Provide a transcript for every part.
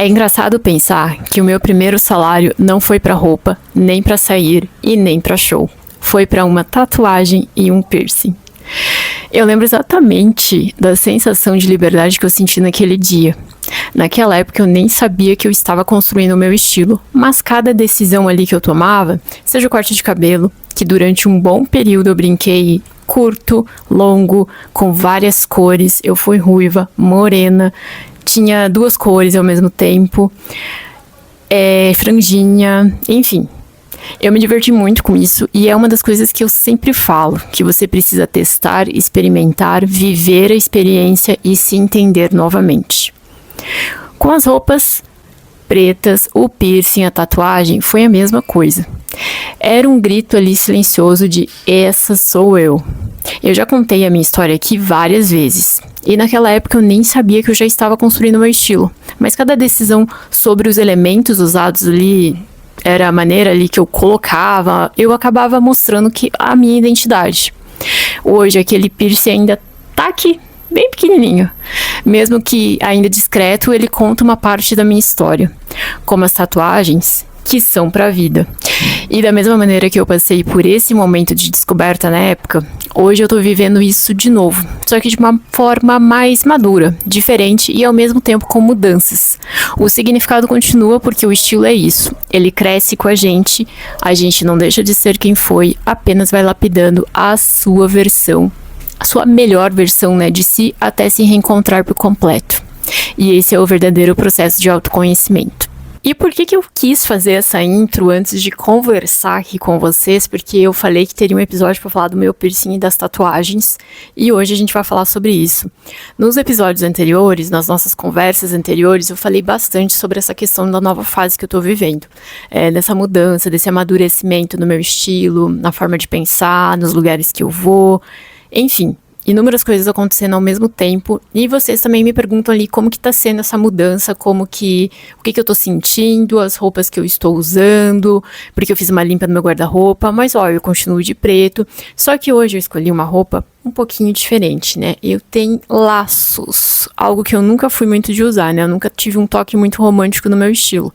É engraçado pensar que o meu primeiro salário não foi pra roupa, nem pra sair e nem pra show. Foi pra uma tatuagem e um piercing. Eu lembro exatamente da sensação de liberdade que eu senti naquele dia. Naquela época eu nem sabia que eu estava construindo o meu estilo, mas cada decisão ali que eu tomava, seja o corte de cabelo, que durante um bom período eu brinquei curto, longo, com várias cores, eu fui ruiva, morena, tinha 2 cores ao mesmo tempo, franjinha, enfim. Eu me diverti muito com isso e é uma das coisas que eu sempre falo, que você precisa testar, experimentar, viver a experiência e se entender novamente. Com as roupas pretas, o piercing, a tatuagem, foi a mesma coisa. Era um grito ali silencioso de essa sou eu. Eu já contei a minha história aqui várias vezes. E naquela época eu nem sabia que eu já estava construindo o meu estilo. Mas cada decisão sobre os elementos usados ali, era a maneira ali que eu colocava, eu acabava mostrando que a minha identidade. Hoje aquele piercing ainda tá aqui, bem pequenininho. Mesmo que ainda discreto, ele conta uma parte da minha história. Como as tatuagens, que são pra vida. E da mesma maneira que eu passei por esse momento de descoberta na época, hoje eu tô vivendo isso de novo, só que de uma forma mais madura, diferente e ao mesmo tempo com mudanças. O significado continua porque o estilo é isso, ele cresce com a gente não deixa de ser quem foi, apenas vai lapidando a sua versão, a sua melhor versão, né, de si, até se reencontrar por completo. E esse é o verdadeiro processo de autoconhecimento. E por que eu quis fazer essa intro antes de conversar aqui com vocês? Porque eu falei que teria um episódio para falar do meu piercing e das tatuagens, e hoje a gente vai falar sobre isso. Nos episódios anteriores, nas nossas conversas anteriores, eu falei bastante sobre essa questão da nova fase que eu tô vivendo. Dessa mudança, desse amadurecimento no meu estilo, na forma de pensar, nos lugares que eu vou, enfim. Inúmeras coisas acontecendo ao mesmo tempo, e vocês também me perguntam ali como que tá sendo essa mudança, o que eu tô sentindo, as roupas que eu estou usando, porque eu fiz uma limpa no meu guarda-roupa, mas ó, eu continuo de preto, só que hoje eu escolhi uma roupa um pouquinho diferente, né, eu tenho laços, algo que eu nunca fui muito de usar, né, eu nunca tive um toque muito romântico no meu estilo,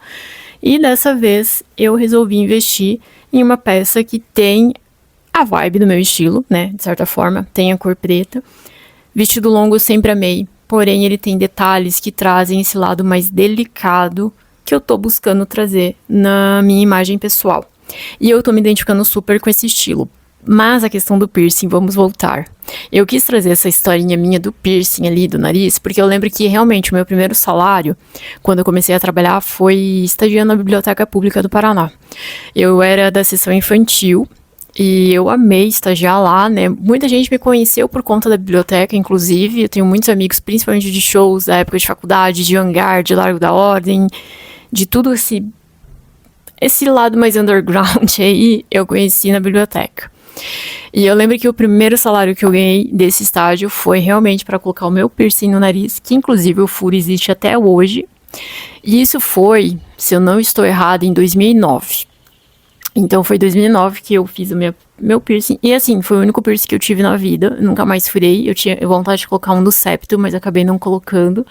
e dessa vez eu resolvi investir em uma peça que tem a vibe do meu estilo, né, de certa forma, tem a cor preta. Vestido longo eu sempre amei, porém ele tem detalhes que trazem esse lado mais delicado que eu tô buscando trazer na minha imagem pessoal. E eu tô me identificando super com esse estilo. Mas a questão do piercing, vamos voltar. Eu quis trazer essa historinha minha do piercing ali, do nariz, porque eu lembro que realmente o meu primeiro salário, quando eu comecei a trabalhar, foi estagiando na Biblioteca Pública do Paraná. Eu era da seção infantil, e eu amei estagiar lá, né? Muita gente me conheceu por conta da biblioteca, inclusive. Eu tenho muitos amigos, principalmente de shows da época de faculdade, de hangar, de Largo da Ordem, de tudo esse lado mais underground aí, eu conheci na biblioteca. E eu lembro que o primeiro salário que eu ganhei desse estágio foi realmente para colocar o meu piercing no nariz, que inclusive o furo existe até hoje. E isso foi, se eu não estou errada, em 2009. Então foi em 2009 que eu fiz o meu piercing, e assim, foi o único piercing que eu tive na vida, nunca mais furei, eu tinha vontade de colocar um no septo, mas acabei não colocando.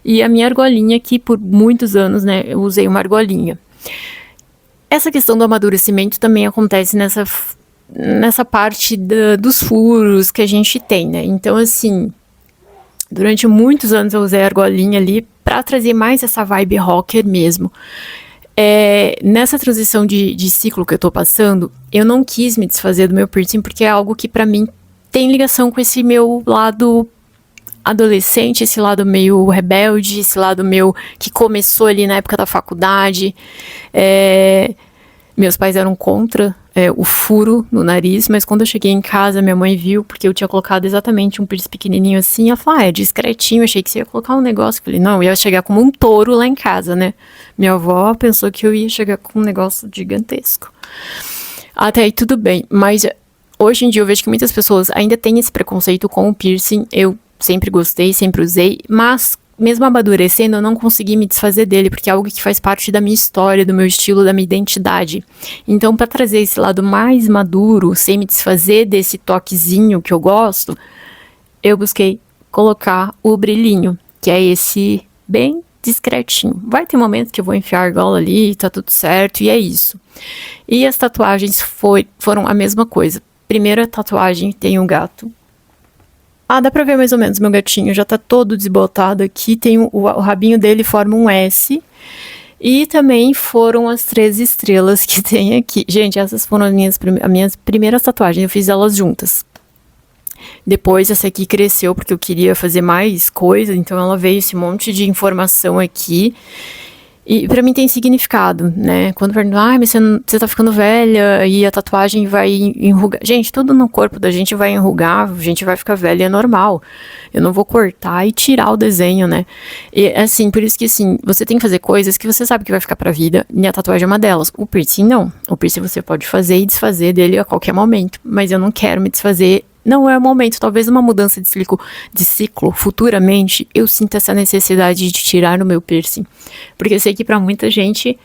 E a minha argolinha, que por muitos anos, né, eu usei uma argolinha. Essa questão do amadurecimento também acontece nessa parte dos furos que a gente tem, né, então assim, durante muitos anos eu usei a argolinha ali pra trazer mais essa vibe rocker mesmo. Nessa transição de ciclo que eu tô passando, eu não quis me desfazer do meu piercing, porque é algo que pra mim tem ligação com esse meu lado adolescente, esse lado meio rebelde, esse lado meu que começou ali na época da faculdade. Meus pais eram contra o furo no nariz, mas quando eu cheguei em casa, minha mãe viu, porque eu tinha colocado exatamente um piercing pequenininho assim, ela falou, é discretinho, achei que você ia colocar um negócio. Eu falei, não, eu ia chegar como um touro lá em casa, né? Minha avó pensou que eu ia chegar com um negócio gigantesco. Até aí tudo bem, mas hoje em dia eu vejo que muitas pessoas ainda têm esse preconceito com o piercing. Eu sempre gostei, sempre usei, mas mesmo amadurecendo, eu não consegui me desfazer dele, porque é algo que faz parte da minha história, do meu estilo, da minha identidade. Então, para trazer esse lado mais maduro, sem me desfazer desse toquezinho que eu gosto, eu busquei colocar o brilhinho, que é esse bem discretinho. Vai ter momentos que eu vou enfiar a argola ali, tá tudo certo, e é isso. E as tatuagens foram a mesma coisa. Primeira tatuagem tem um gato. Ah, dá pra ver mais ou menos, meu gatinho já tá todo desbotado aqui, tem o rabinho dele forma um S. E também foram as 3 estrelas que tem aqui. Gente, essas foram as minhas primeiras tatuagens, eu fiz elas juntas. Depois essa aqui cresceu porque eu queria fazer mais coisa, então ela veio esse monte de informação aqui. E pra mim tem significado, né? Quando perguntam, mas você tá ficando velha e a tatuagem vai enrugar. Gente, tudo no corpo da gente vai enrugar, a gente vai ficar velha, é normal. Eu não vou cortar e tirar o desenho, né? E assim, por isso que assim, você tem que fazer coisas que você sabe que vai ficar pra vida, e a tatuagem é uma delas. O piercing não. O piercing você pode fazer e desfazer dele a qualquer momento, mas eu não quero me desfazer. Não é o momento, talvez uma mudança de ciclo, futuramente, eu sinto essa necessidade de tirar o meu piercing. Porque eu sei que pra muita gente,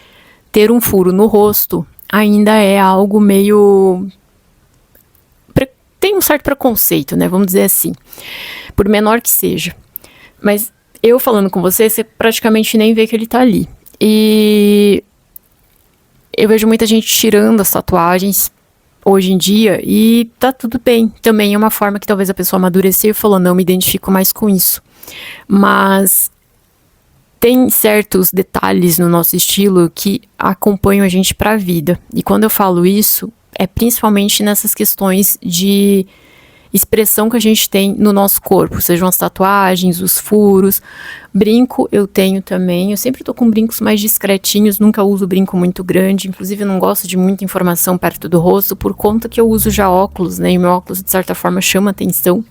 ter um furo no rosto ainda é algo meio... Tem um certo preconceito, né, vamos dizer assim. Por menor que seja. Mas eu falando com você praticamente nem vê que ele tá ali. E eu vejo muita gente tirando as tatuagens hoje em dia, e tá tudo bem. Também é uma forma que talvez a pessoa amadureceu e falou, não me identifico mais com isso. Mas tem certos detalhes no nosso estilo que acompanham a gente pra vida. E quando eu falo isso, é principalmente nessas questões de expressão que a gente tem no nosso corpo, sejam as tatuagens, os furos. Brinco eu tenho também, eu sempre tô com brincos mais discretinhos, nunca uso brinco muito grande, inclusive eu não gosto de muita informação perto do rosto, por conta que eu uso já óculos, né, e meu óculos de certa forma chama atenção.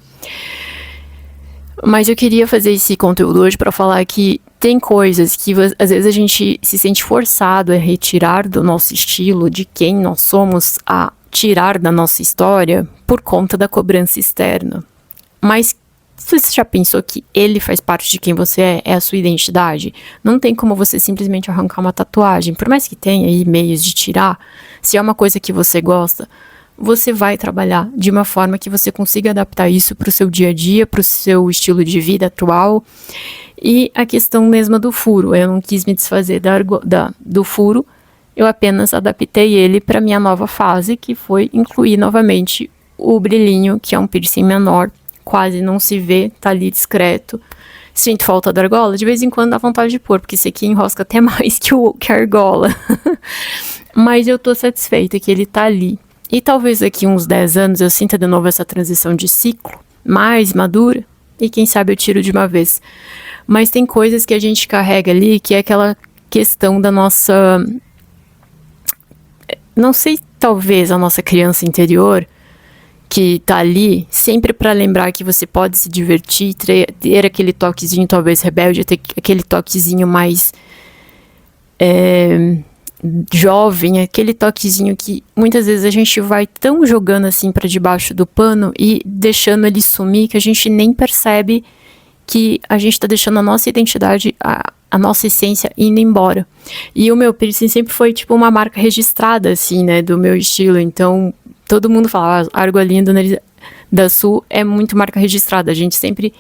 Mas eu queria fazer esse conteúdo hoje para falar que tem coisas que às vezes a gente se sente forçado a retirar do nosso estilo, de quem nós somos, a tirar da nossa história por conta da cobrança externa. Mas você já pensou que ele faz parte de quem você é a sua identidade? Não tem como você simplesmente arrancar uma tatuagem, por mais que tenha aí meios de tirar, se é uma coisa que você gosta, você vai trabalhar de uma forma que você consiga adaptar isso para o seu dia a dia, para o seu estilo de vida atual. E a questão mesma do furo, eu não quis me desfazer do furo, eu apenas adaptei ele para minha nova fase, que foi incluir novamente o brilhinho, que é um piercing menor, quase não se vê, tá ali discreto. Sinto falta da argola, de vez em quando dá vontade de pôr, porque esse aqui enrosca até mais que a argola. Mas eu tô satisfeita que ele tá ali. E talvez daqui uns 10 anos eu sinta de novo essa transição de ciclo, mais madura, e quem sabe eu tiro de uma vez. Mas tem coisas que a gente carrega ali, que é aquela questão da nossa... Não sei, talvez a nossa criança interior, que tá ali, sempre para lembrar que você pode se divertir, ter aquele toquezinho talvez rebelde, ter aquele toquezinho mais jovem, aquele toquezinho que muitas vezes a gente vai tão jogando assim para debaixo do pano e deixando ele sumir que a gente nem percebe que a gente tá deixando a nossa identidade, a nossa essência indo embora. E o meu piercing sempre foi tipo uma marca registrada, assim, né, do meu estilo. Então, todo mundo fala, a argolinha do nariz da Su é muito marca registrada. A gente sempre,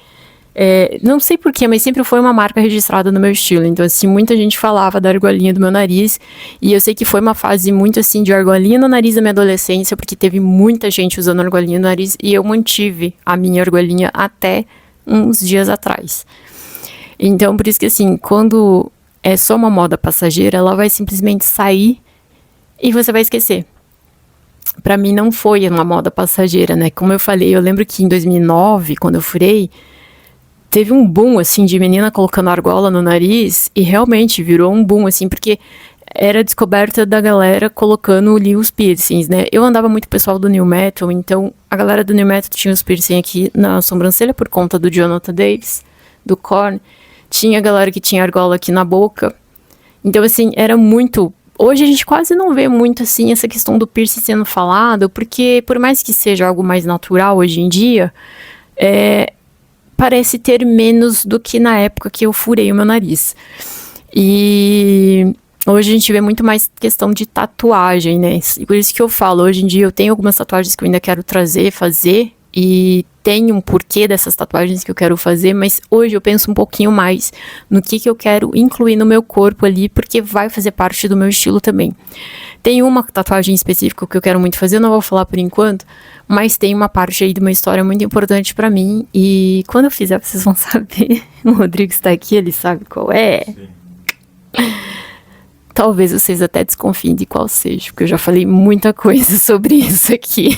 não sei porquê, mas sempre foi uma marca registrada no meu estilo. Então, assim, muita gente falava da argolinha do meu nariz. E eu sei que foi uma fase muito, assim, de argolinha no nariz da minha adolescência, porque teve muita gente usando argolinha no nariz. E eu mantive a minha argolinha até uns dias atrás. Então, por isso que assim, quando é só uma moda passageira, ela vai simplesmente sair e você vai esquecer. Pra mim não foi uma moda passageira, né? Como eu falei, eu lembro que em 2009, quando eu furei, teve um boom, assim, de menina colocando argola no nariz e realmente virou um boom, assim, porque era a descoberta da galera colocando ali os piercings, né? Eu andava muito com o pessoal do New Metal, então a galera do New Metal tinha os piercing aqui na sobrancelha por conta do Jonathan Davis, do Korn. Tinha a galera que tinha argola aqui na boca. Então, assim, era muito... Hoje a gente quase não vê muito, assim, essa questão do piercing sendo falado, porque por mais que seja algo mais natural hoje em dia, parece ter menos do que na época que eu furei o meu nariz. E hoje a gente vê muito mais questão de tatuagem, né? E por isso que eu falo, hoje em dia eu tenho algumas tatuagens que eu ainda quero trazer, fazer, e tem um porquê dessas tatuagens que eu quero fazer, mas hoje eu penso um pouquinho mais no que eu quero incluir no meu corpo ali, porque vai fazer parte do meu estilo também. Tem uma tatuagem específica que eu quero muito fazer, eu não vou falar por enquanto, mas tem uma parte aí de uma história muito importante pra mim, e quando eu fizer vocês vão saber. O Rodrigo está aqui, ele sabe qual é. Sim. Talvez vocês até desconfiem de qual seja, porque eu já falei muita coisa sobre isso aqui.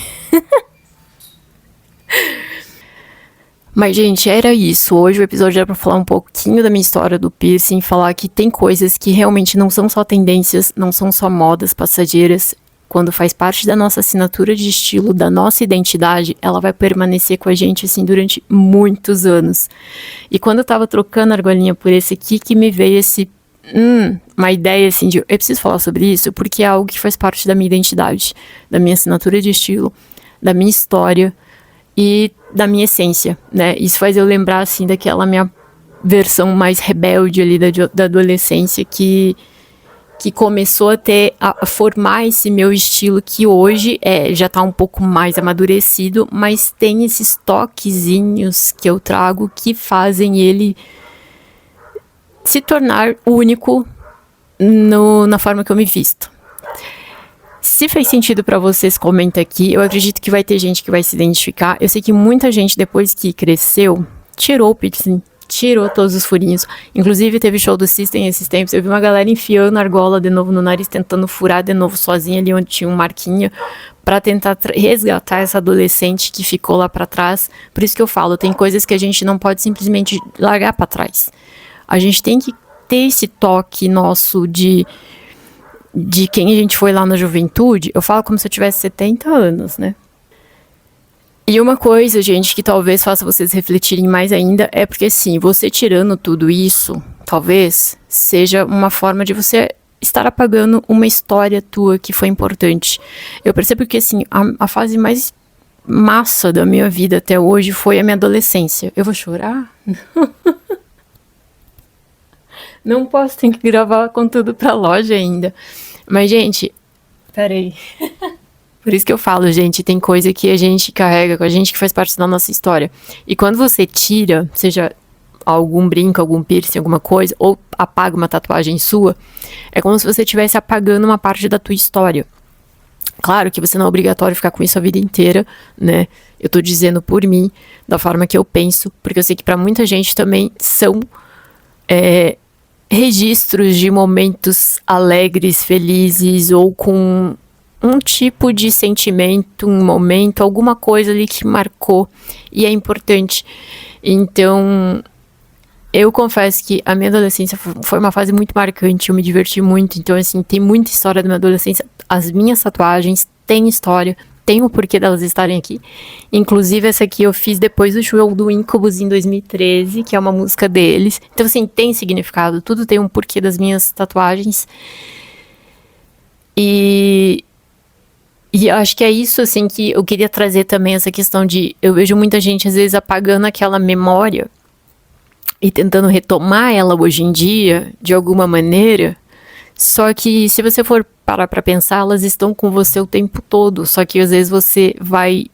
Mas, gente, era isso. Hoje o episódio era pra falar um pouquinho da minha história do piercing, falar que tem coisas que realmente não são só tendências, não são só modas passageiras. Quando faz parte da nossa assinatura de estilo, da nossa identidade, ela vai permanecer com a gente, assim, durante muitos anos. E quando eu tava trocando a argolinha por esse aqui, que me veio uma ideia, assim, de eu preciso falar sobre isso, porque é algo que faz parte da minha identidade, da minha assinatura de estilo, da minha história e da minha essência, né? Isso faz eu lembrar, assim, daquela minha versão mais rebelde ali da adolescência que começou a formar esse meu estilo, que hoje já tá um pouco mais amadurecido, mas tem esses toquezinhos que eu trago que fazem ele se tornar único na forma que eu me visto. Se fez sentido pra vocês, comenta aqui. Eu acredito que vai ter gente que vai se identificar. Eu sei que muita gente, depois que cresceu, tirou o piercing, tirou todos os furinhos. Inclusive, teve show do System esses tempos. Eu vi uma galera enfiando a argola de novo no nariz, tentando furar de novo sozinha ali onde tinha um marquinho, pra tentar resgatar essa adolescente que ficou lá pra trás. Por isso que eu falo, tem coisas que a gente não pode simplesmente largar pra trás. A gente tem que ter esse toque nosso de quem a gente foi lá na juventude. Eu falo como se eu tivesse 70 anos, né? E uma coisa, gente, que talvez faça vocês refletirem mais ainda, é porque, assim, você tirando tudo isso, talvez seja uma forma de você estar apagando uma história tua que foi importante. Eu percebo que, assim, a fase mais massa da minha vida até hoje foi a minha adolescência. Eu vou chorar? Não posso, tenho que gravar conteúdo pra loja ainda. Mas, gente, peraí. Por isso que eu falo, gente, tem coisa que a gente carrega com a gente que faz parte da nossa história. E quando você tira, seja algum brinco, algum piercing, alguma coisa, ou apaga uma tatuagem sua, é como se você estivesse apagando uma parte da tua história. Claro que você não é obrigatório ficar com isso a vida inteira, né? Eu tô dizendo por mim, da forma que eu penso, porque eu sei que pra muita gente também são registros de momentos alegres, felizes, ou com um tipo de sentimento, um momento, alguma coisa ali que marcou e é importante. Então, eu confesso que a minha adolescência foi uma fase muito marcante, eu me diverti muito. Então, assim, tem muita história da minha adolescência. As minhas tatuagens têm história, tem o porquê delas estarem aqui. Inclusive, essa aqui eu fiz depois do show do Incubus em 2013, que é uma música deles. Então, assim, tem significado, tudo tem um porquê das minhas tatuagens. E eu acho que é isso, assim, que eu queria trazer também, essa questão de... Eu vejo muita gente, às vezes, apagando aquela memória e tentando retomar ela hoje em dia, de alguma maneira. Só que, se você for parar pra pensar, elas estão com você o tempo todo. Só que, às vezes, você vai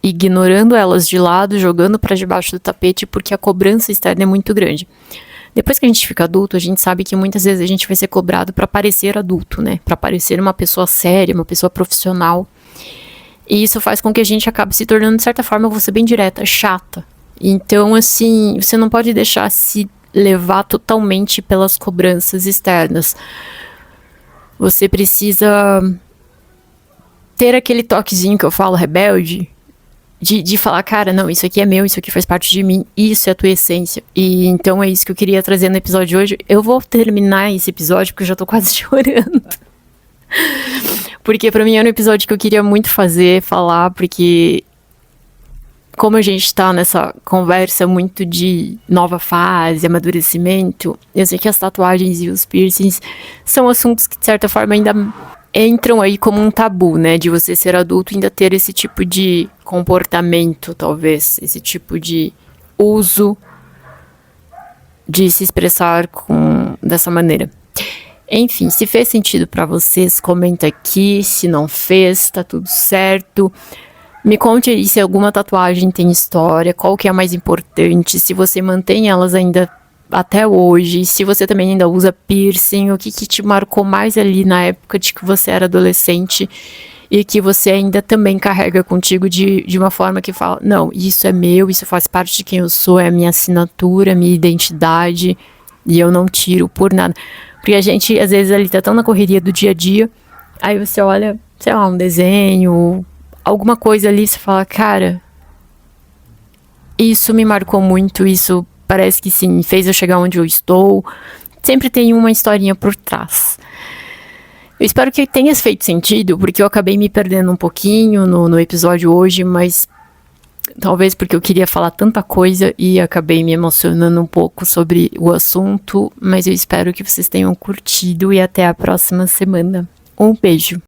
ignorando elas de lado, jogando pra debaixo do tapete, porque a cobrança externa é muito grande. Depois que a gente fica adulto, a gente sabe que muitas vezes a gente vai ser cobrado pra parecer adulto, né? Pra parecer uma pessoa séria, uma pessoa profissional. E isso faz com que a gente acabe se tornando, de certa forma, eu vou ser bem direta, chata. Então, assim, você não pode deixar se levar totalmente pelas cobranças externas. Você precisa ter aquele toquezinho que eu falo, rebelde, de falar, cara, não, isso aqui é meu, isso aqui faz parte de mim, isso é a tua essência. E então é isso que eu queria trazer no episódio de hoje. Eu vou terminar esse episódio porque eu já tô quase chorando. Porque pra mim era um episódio que eu queria muito falar, porque como a gente tá nessa conversa muito de nova fase, amadurecimento, eu sei que as tatuagens e os piercings são assuntos que, de certa forma, ainda entram aí como um tabu, né? De você ser adulto e ainda ter esse tipo de comportamento, talvez. Esse tipo de uso de se expressar dessa maneira. Enfim, se fez sentido pra vocês, comenta aqui. Se não fez, tá tudo certo. Me conte aí se alguma tatuagem tem história, qual que é a mais importante, se você mantém elas ainda até hoje, se você também ainda usa piercing, o que te marcou mais ali na época de que você era adolescente e que você ainda também carrega contigo de uma forma que fala, não, isso é meu, isso faz parte de quem eu sou, é a minha assinatura, a minha identidade, e eu não tiro por nada. Porque a gente, às vezes, ali tá tão na correria do dia a dia, aí você olha, sei lá, um desenho, alguma coisa ali, você fala, cara, isso me marcou muito, isso parece que sim, fez eu chegar onde eu estou. Sempre tem uma historinha por trás. Eu espero que tenha feito sentido, porque eu acabei me perdendo um pouquinho no episódio hoje, mas talvez porque eu queria falar tanta coisa e acabei me emocionando um pouco sobre o assunto, mas eu espero que vocês tenham curtido e até a próxima semana. Um beijo!